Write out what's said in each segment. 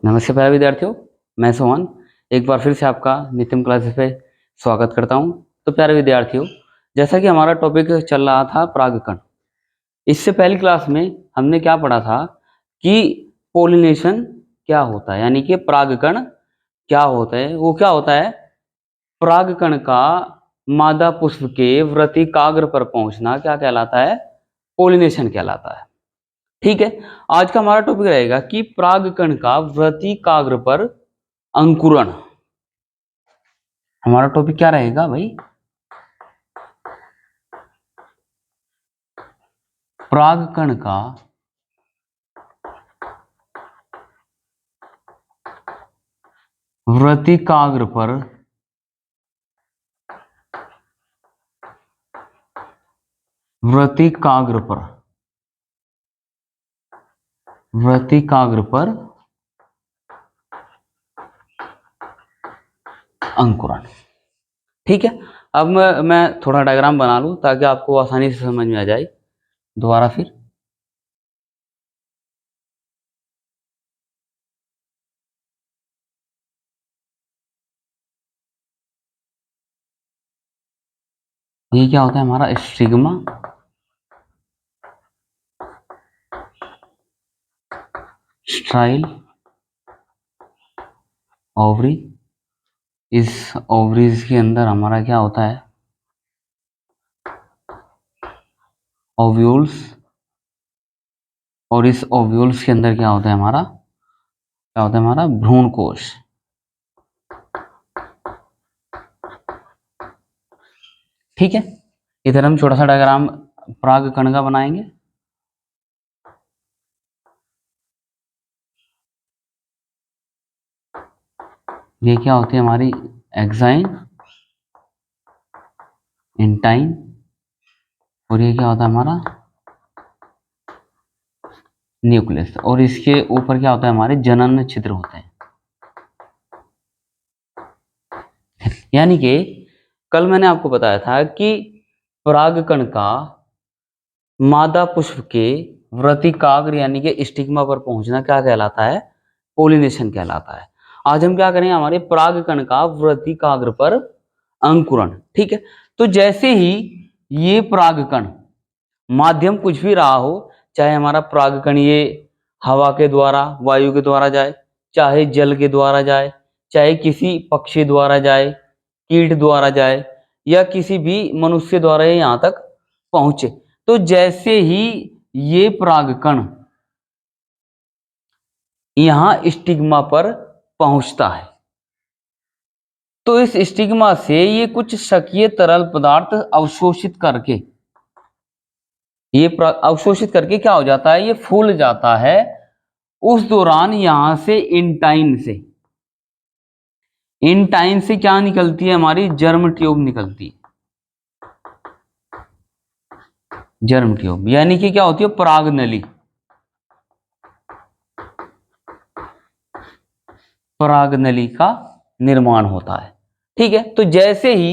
नमस्ते प्यारे विद्यार्थियों, मैं सोहन एक बार फिर से आपका नित्यम क्लासेस पे स्वागत करता हूं। तो प्यारे विद्यार्थियों, जैसा कि हमारा टॉपिक चल रहा था परागकण। इससे पहली क्लास में हमने क्या पढ़ा था कि पोलिनेशन क्या होता है, यानी कि परागकण क्या होता है। वो क्या होता है, परागकण का मादा पुष्प के व्रतिकाग्र पर पहुंचना क्या कहलाता है, पोलिनेशन कहलाता है। ठीक है, आज का हमारा टॉपिक रहेगा कि परागकण का व्रतिकाग्र पर अंकुरण। हमारा टॉपिक क्या रहेगा भाई, परागकण का व्रतिकाग्र पर व्रतिकाग्र पर व्रतिकाग्र पर अंकुरण। ठीक है, अब मैं थोड़ा डायग्राम बना लूं ताकि आपको आसानी से समझ में आ जाए। दोबारा फिर ये क्या होता है, हमारा स्टिग्मा, स्टाइल ओवरी। इस ओवरीज के अंदर हमारा क्या होता है, ओव्यूल्स। और इस ओव्यूल्स के अंदर क्या होता है, हमारा भ्रूण कोश। ठीक है, इधर हम छोटा सा डायग्राम परागकण का बनाएंगे। ये क्या होती है हमारी एक्साइन, इंटाइन, और ये क्या होता है हमारा न्यूक्लियस। और इसके ऊपर क्या होता है, हमारे जनन छिद्र होते हैं। यानी कि कल मैंने आपको बताया था कि परागकण का मादा पुष्प के व्रतिकाग्र यानी कि स्टिग्मा पर पहुंचना क्या कहलाता है, पोलिनेशन कहलाता है। आज हम क्या करेंगे, हमारे परागकण का व्रतिकाग्र पर अंकुरण। ठीक है, तो जैसे ही ये परागकण, माध्यम कुछ भी रहा हो, चाहे हमारा परागकण ये हवा के द्वारा, वायु के द्वारा जाए, चाहे जल के द्वारा जाए, चाहे किसी पक्षी द्वारा जाए, कीट द्वारा जाए, या किसी भी मनुष्य द्वारा यहाँ तक पहुंचे, तो जैसे ही ये परागकण यहां स्टिग्मा पर पहुंचता है, तो इस स्टिग्मा से ये कुछ क्षकीय तरल पदार्थ अवशोषित करके, ये अवशोषित करके क्या हो जाता है, ये फूल जाता है। उस दौरान यहां से इंटाइन से क्या निकलती है, हमारी जर्म ट्यूब निकलती है। जर्म ट्यूब यानी कि क्या होती है, पराग नली। पराग नली का निर्माण होता है। ठीक है, तो जैसे ही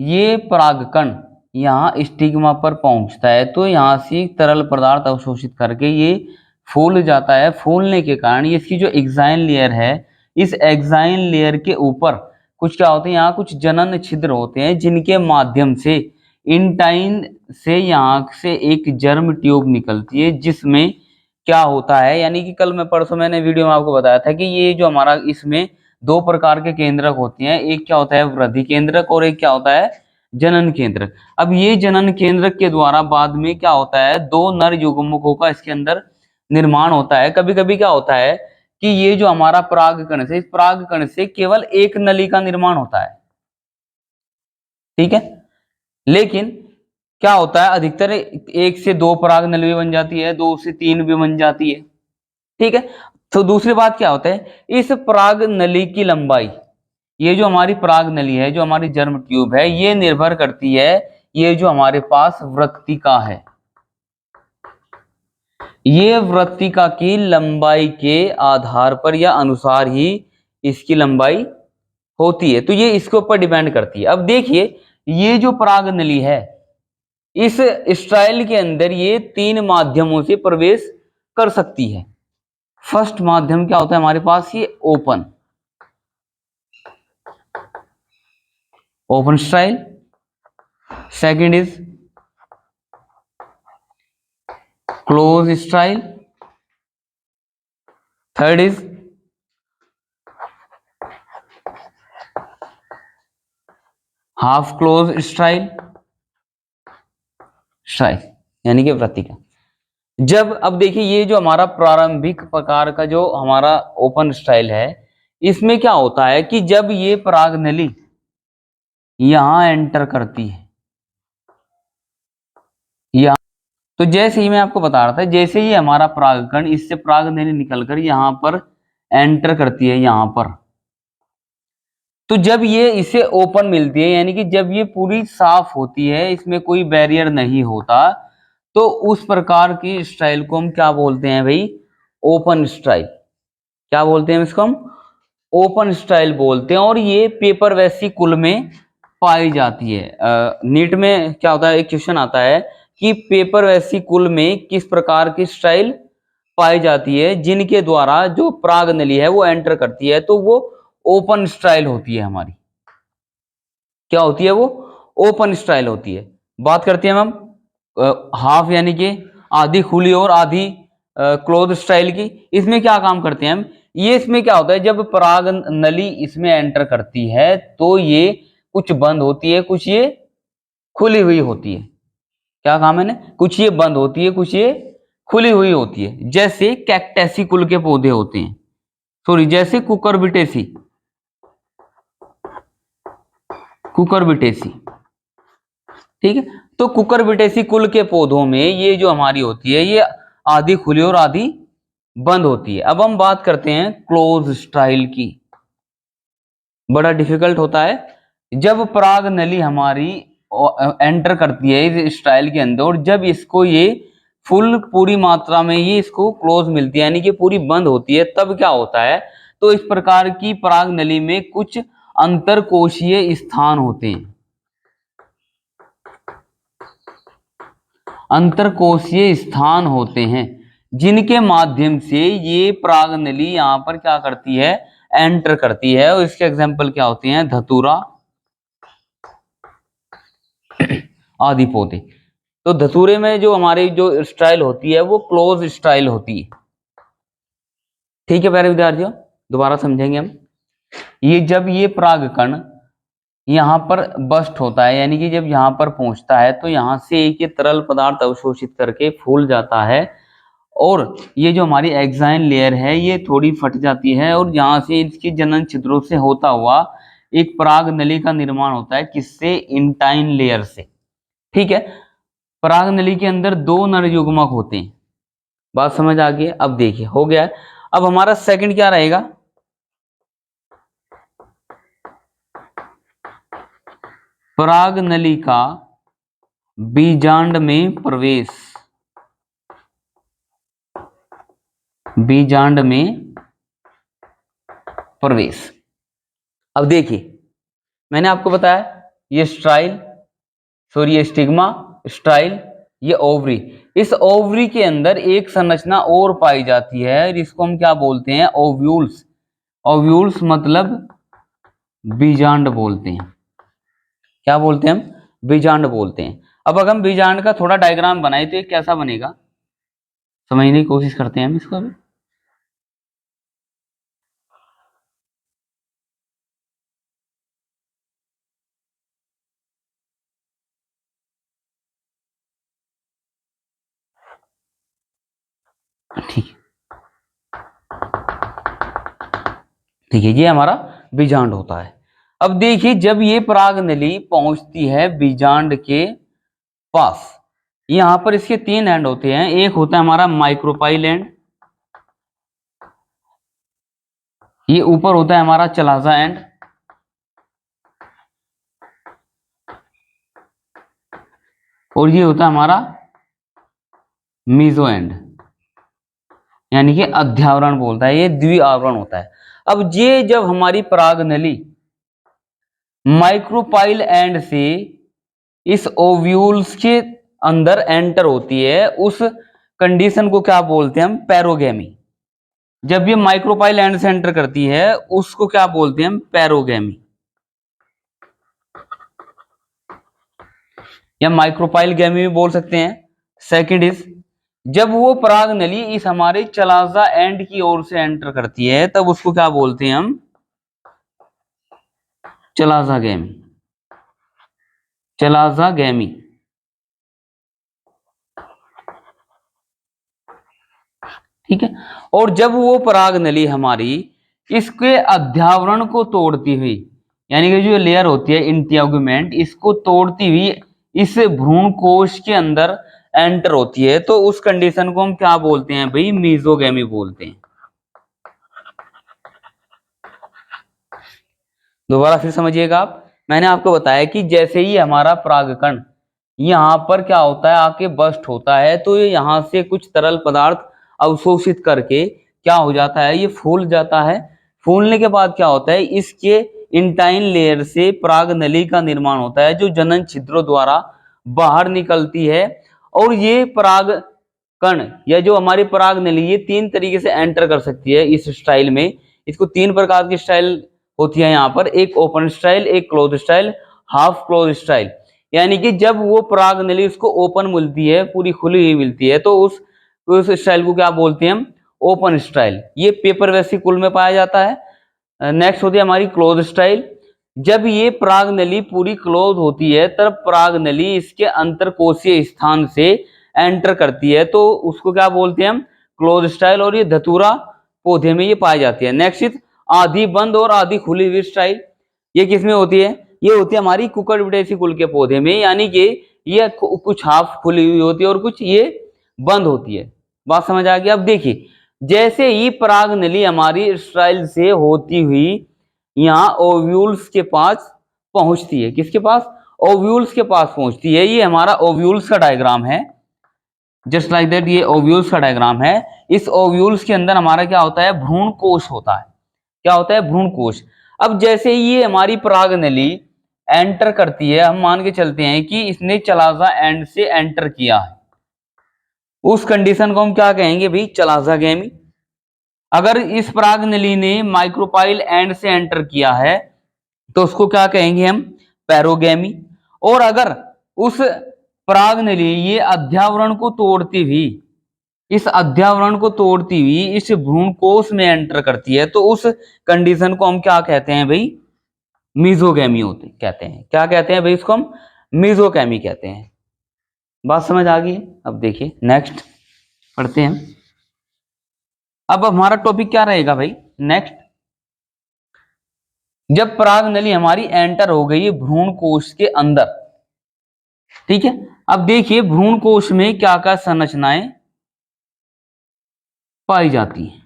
ये परागकण यहाँ स्टिग्मा पर पहुंचता है, तो यहाँ से तरल पदार्थ अवशोषित करके ये फूल जाता है। फूलने के कारण इसकी जो एक्साइन लेयर है, इस एक्साइन लेयर के ऊपर कुछ क्या होते हैं, यहाँ कुछ जनन छिद्र होते हैं, जिनके माध्यम से इंटाइन से यहाँ से एक जर्म ट्यूब निकलती है, जिसमें क्या होता है, यानी कि कल मैं परसों मैंने वीडियो में आपको बताया था कि ये जो हमारा इसमें दो प्रकार के केंद्रक होते हैं, एक क्या होता है वृद्धि केंद्रक और एक क्या होता है जनन केंद्रक। अब ये जनन केंद्रक के द्वारा बाद में क्या होता है, दो नर युग्मकों का इसके अंदर निर्माण होता है। कभी कभी क्या होता है कि ये जो हमारा परागकण से, इस परागकण से केवल एक नली का निर्माण होता है। ठीक है, लेकिन क्या होता है, अधिकतर एक से दो पराग नली भी बन जाती है, दो से तीन भी बन जाती है। ठीक है, तो दूसरी बात क्या होता है, इस पराग नली की लंबाई, ये जो हमारी पराग नली है, जो हमारी जर्म ट्यूब है, ये निर्भर करती है ये जो हमारे पास वृत्तिका है, ये वृत्तिका की लंबाई के आधार पर या अनुसार ही इसकी लंबाई होती है। तो ये इसके ऊपर डिपेंड करती है। अब देखिए, ये जो पराग नली है, इस स्ट्राइल के अंदर ये तीन माध्यमों से प्रवेश कर सकती है। फर्स्ट माध्यम क्या होता है हमारे पास, ये open style. Second is close style. Third is half close style यानी कि वृत्तिका। जब अब देखिए ये जो हमारा प्रारंभिक प्रकार का जो हमारा ओपन स्टाइल है, इसमें क्या होता है कि जब ये पराग नली यहां एंटर करती है, यहां, तो जैसे ही मैं आपको बता रहा था, जैसे ही हमारा परागकण इससे पराग नली निकलकर यहां पर एंटर करती है यहां पर, तो जब ये इसे ओपन मिलती है, यानी कि जब ये पूरी साफ होती है, इसमें कोई बैरियर नहीं होता, तो उस प्रकार की स्टाइल को हम क्या बोलते हैं भाई, ओपन स्टाइल। क्या बोलते हैं इसको हम, ओपन स्टाइल बोलते हैं। और ये पेपर वेसिकुल में पाई जाती है। नीट में क्या होता है, एक क्वेश्चन आता है कि पेपर वेसिकुल में किस प्रकार की स्टाइल पाई जाती है, जिनके द्वारा जो पराग नली है वो एंटर करती है, तो वो ओपन स्टाइल होती है हमारी। क्या होती है वो, ओपन स्टाइल होती है। बात करते हैं हम हाफ यानी कि आधी खुली और आधी क्लोज स्टाइल की। इसमें क्या काम करते हैं हम, ये इसमें क्या होता है, जब पराग नली इसमें एंटर करती है तो ये कुछ बंद होती है, कुछ ये खुली हुई होती है। क्या काम है ना, कुछ ये बंद होती है, कुछ ये खुली हुई होती है। जैसे कैक्टेसी कुल के पौधे होते हैं, सॉरी जैसे कुकरबिटेसी, ठीक है। तो कुकरबिटेसी कुल के पौधों में ये जो हमारी होती है, ये आधी खुली और आधी बंद होती है। अब हम बात करते हैं क्लोज स्टाइल की। बड़ा डिफिकल्ट होता है जब पराग नली हमारी एंटर करती है इस स्टाइल के अंदर, और जब इसको ये फुल पूरी मात्रा में ये इसको क्लोज मिलती है, यानी कि पूरी बंद होती है, तब क्या होता है, तो इस प्रकार की पराग नली में कुछ अंतरकोशीय स्थान होते हैं। अंतरकोशीय स्थान होते हैं जिनके माध्यम से ये पराग नली यहां पर क्या करती है, एंटर करती है। और इसके एग्जाम्पल क्या होते हैं, धतूरा आदि पौधे। तो धतूरे में जो हमारी जो स्टाइल होती है वो क्लोज स्टाइल होती है। ठीक है प्यारे विद्यार्थियों, दोबारा समझेंगे हम। ये जब ये परागकण यहाँ पर बस्ट होता है, यानी कि जब यहाँ पर पहुंचता है, तो यहाँ से एक ये तरल पदार्थ अवशोषित करके फूल जाता है, और ये जो हमारी एक्साइन लेयर है ये थोड़ी फट जाती है, और यहाँ से इसके जनन छिद्रों से होता हुआ एक पराग नली का निर्माण होता है। किससे, इंटाइन लेयर से। ठीक है, पराग नली के अंदर दो नर युग्मक होते हैं। बात समझ आ गई। अब देखिए हो गया है। अब हमारा सेकंड क्या रहेगा, पराग नली का बीजांड में प्रवेश। बीजांड में प्रवेश। अब देखिए मैंने आपको बताया ये स्टाइल, सॉरी ये स्टिग्मा, स्टाइल, ये ओवरी। इस ओवरी के अंदर एक संरचना और पाई जाती है, जिसको हम क्या बोलते हैं, ओव्यूल्स। ओव्यूल्स मतलब बीजांड बोलते हैं। क्या बोलते हैं हम, बीजांड बोलते हैं। अब अगर हम बीजांड का थोड़ा डायग्राम बनाए तो ये कैसा बनेगा, समझने की कोशिश करते हैं हम इसको अभी। ठीक ठीक है, ये हमारा बीजांड होता है। अब देखिए जब ये पराग नली पहुंचती है बीजांड के पास, यहां पर इसके तीन एंड होते हैं। एक होता है हमारा माइक्रोपाइल एंड, ये ऊपर होता है हमारा चलाजा एंड, और ये होता है हमारा मीजो एंड, यानी कि अध्यावरण बोलता है, ये द्विआवरण होता है। अब ये जब हमारी पराग नली माइक्रोपाइल एंड से इस ओव्यूल्स के अंदर एंटर होती है, उस कंडीशन को क्या बोलते हैं हम, पैरोगेमी। जब ये माइक्रोपाइल एंड से एंटर करती है उसको क्या बोलते हैं हम, पैरोगैमी या माइक्रोपाइल गैमी भी बोल सकते हैं। सेकंड इज, जब वो पराग नली इस हमारे चलाजा एंड की ओर से एंटर करती है तब उसको क्या बोलते हैं हम, चलाजा गैमी, चलाजा गैमी। ठीक है। और जब वो पराग नली हमारी इसके अध्यावरण को तोड़ती हुई, यानी कि जो लेयर होती है इंटिग्यूमेंट, इसको तोड़ती हुई इस भ्रूण कोश के अंदर एंटर होती है तो उस कंडीशन को हम क्या बोलते हैं भाई, मीजोगैमी बोलते हैं। दोबारा फिर समझिएगा आप, मैंने आपको बताया कि जैसे ही हमारा परागकण यहाँ पर क्या होता है, आके बस्ट होता है तो ये यहाँ से कुछ तरल पदार्थ अवशोषित करके क्या हो जाता है, ये फूल जाता है। फूलने के बाद क्या होता है, इसके इंटाइन लेयर से पराग नली का निर्माण होता है जो जनन छिद्रों द्वारा बाहर निकलती है। और ये पराग कण या जो हमारी पराग नली ये तीन तरीके से एंटर कर सकती है इस स्टाइल में। इसको तीन प्रकार की स्टाइल होती है यहाँ पर, एक ओपन स्टाइल, एक close style, half close style. यानी कि जब वो पराग नली उसको ओपन मिलती है, पूरी खुली हुई मिलती है तो उस स्टाइल को क्या बोलते हैं हम, ओपन स्टाइल। ये पेपर वेसिकुल में पाया जाता है। नेक्स्ट होती है हमारी क्लोज स्टाइल। जब ये पराग नली पूरी क्लोज होती है तब पराग नली इसके अंतरकोशीय स्थान से एंटर करती है तो उसको क्या बोलते हैं हम, क्लोज स्टाइल। और ये धतूरा पौधे में ये पाई जाती है। नेक्स्ट, आधी बंद और आधी खुली हुई स्टाइल। ये किसमें होती है, ये होती है हमारी कुकुरबिटेसी कुल के पौधे में, यानी कि ये कुछ हाफ खुली हुई होती है और कुछ ये बंद होती है। बात समझ आ गई। अब देखिए, जैसे ही पराग नली हमारी स्टाइल से होती हुई यहाँ ओव्यूल्स के पास पहुंचती है, किसके पास, ओव्यूल्स के पास पहुंचती है। ये हमारा ओव्यूल्स का डायग्राम है, जस्ट लाइक दैट, ये ओव्यूल्स का डायग्राम है। इस ओव्यूल्स के अंदर हमारा क्या होता है, भ्रूण कोश होता है। क्या होता है, भ्रूण कोश। अब जैसे ही ये हमारी पराग नली एंटर करती है, हम मान के चलते हैं कि इसने चलाजा एंड से एंटर किया है, उस कंडीशन को हम क्या कहेंगे भाई, चलाजा गैमी। अगर इस पराग नली ने माइक्रोपाइल एंड से एंटर किया है तो उसको क्या कहेंगे हम, पैरोगैमी। और अगर उस पराग नली ये अध्यावरण को तोड़ती हुई, इस अध्यावरण को तोड़ती हुई इस भ्रूण कोश में एंटर करती है तो उस कंडीशन को हम क्या कहते हैं भाई, मीजोगैमी होते कहते हैं। क्या कहते हैं भाई, इसको हम मीजोगैमी कहते हैं। बात समझ आ गई। अब देखिए नेक्स्ट पढ़ते हैं। अब हमारा टॉपिक क्या रहेगा भाई, नेक्स्ट, जब पराग नली हमारी एंटर हो गई भ्रूण कोश के अंदर, ठीक है। अब देखिए भ्रूण कोश में क्या क्या संरचनाएं पाई जाती हैं।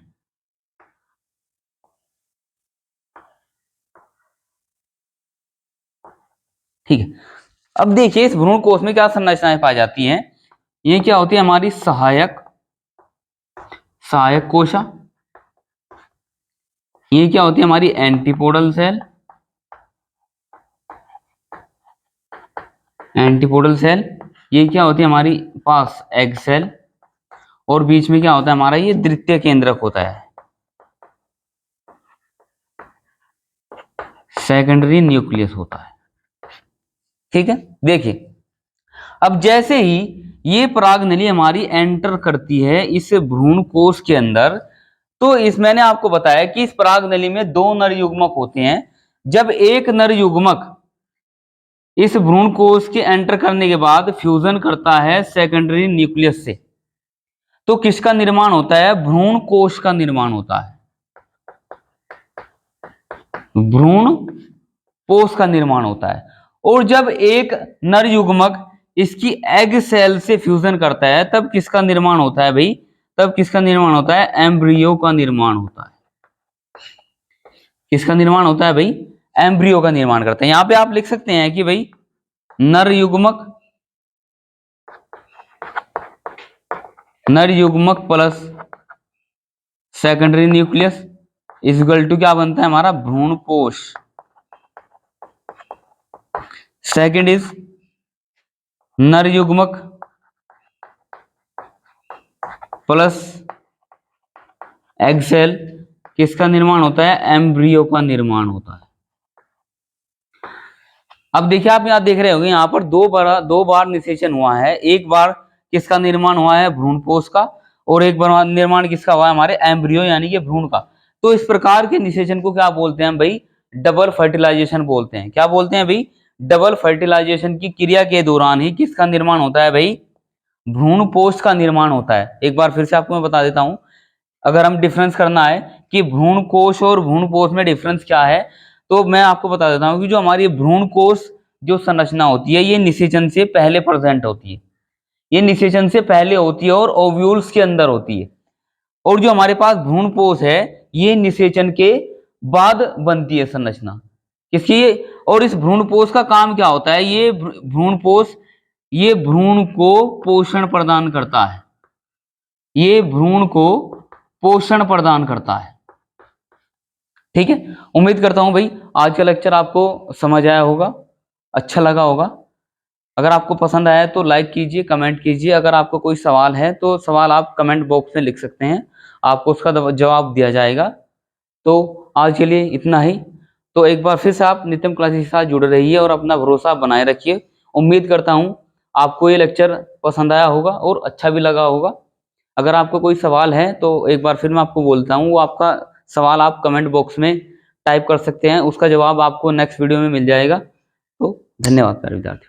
ठीक है। अब देखिए इस भ्रूण कोश में क्या संरचनाएं पाई जाती हैं। ये क्या होती है, हमारी सहायक सहायक कोशा। ये क्या होती है, हमारी एंटीपोडल सेल, एंटीपोडल सेल। ये क्या होती है हमारी पास एग सेल। और बीच में क्या होता है हमारा, ये द्वितीय केंद्रक होता है, सेकेंडरी न्यूक्लियस होता है। ठीक है। देखिए अब जैसे ही ये पराग नली हमारी एंटर करती है इस भ्रूण कोश के अंदर, तो इस मैंने आपको बताया कि इस पराग नली में दो नर युग्मक होते हैं। जब एक नर युग्मक इस भ्रूण कोश के एंटर करने के बाद फ्यूजन करता है सेकेंडरी न्यूक्लियस से, तो किसका निर्माण होता है, भ्रूण कोश का निर्माण होता है, भ्रूण कोश का निर्माण होता है। और जब एक नर युग्मक इसकी एग सेल से फ्यूजन करता है तब किसका निर्माण होता है भाई, तब किसका निर्माण होता है, एम्ब्रियो का निर्माण होता है। किसका निर्माण होता है भाई, एम्ब्रियो का निर्माण करता है। यहां पे आप लिख सकते हैं कि भाई नर युग्मक plus secondary nucleus is equal to क्या बनता है हमारा, भ्रूण कोश। सेकेंड इज नर युग्मक प्लस एग सेल किसका निर्माण होता है? एम्ब्रियो का निर्माण होता है। अब देखिए आप यहाँ देख रहे होंगे, यहाँ पर दो बार निषेचन हुआ है। एक बार किसका निर्माण हुआ है? भ्रूणपोष का। और एक बार निर्माण किसका हुआ है? हमारे एम्ब्रियो यानी कि भ्रूण का। तो इस प्रकार के निषेचन को क्या बोलते हैं भाई? डबल फर्टिलाइजेशन बोलते हैं। क्या बोलते हैं भाई? डबल फर्टिलाइजेशन की क्रिया के दौरान ही किसका निर्माण होता है भाई? भ्रूणपोष का निर्माण होता है। एक बार फिर से आपको मैं बता देता हूं, अगर हम डिफरेंस करना है कि भ्रूण कोश और भ्रूणपोष में डिफरेंस क्या है, तो मैं आपको बता देता हूं कि जो हमारी भ्रूण कोश जो संरचना होती है, ये निषेचन से पहले प्रेजेंट होती है। ये निषेचन से पहले होती है और ओव्यूल्स के अंदर होती है। और जो हमारे पास भ्रूणपोष है, ये निषेचन के बाद बनती है संरचना किसकी? और इस भ्रूणपोष का काम क्या होता है? ये भ्रूणपोष ये भ्रूण को पोषण प्रदान करता है। ये भ्रूण को पोषण प्रदान करता है। ठीक है, उम्मीद करता हूं भाई आज का लेक्चर आपको समझ आया होगा, अच्छा लगा होगा। अगर आपको पसंद आया तो लाइक कीजिए, कमेंट कीजिए। अगर आपको कोई सवाल है तो सवाल आप कमेंट बॉक्स में लिख सकते हैं, आपको उसका जवाब दिया जाएगा। तो आज के लिए इतना ही। तो एक बार फिर से आप नित्यम क्लासेस के साथ जुड़े रहिए और अपना भरोसा बनाए रखिए। उम्मीद करता हूं आपको ये लेक्चर पसंद आया होगा और अच्छा भी लगा होगा। अगर आपको कोई सवाल है तो एक बार फिर मैं आपको बोलता हूँ, वो आपका सवाल आप कमेंट बॉक्स में टाइप कर सकते हैं, उसका जवाब आपको नेक्स्ट वीडियो में मिल जाएगा। तो धन्यवाद प्यारे विद्यार्थी।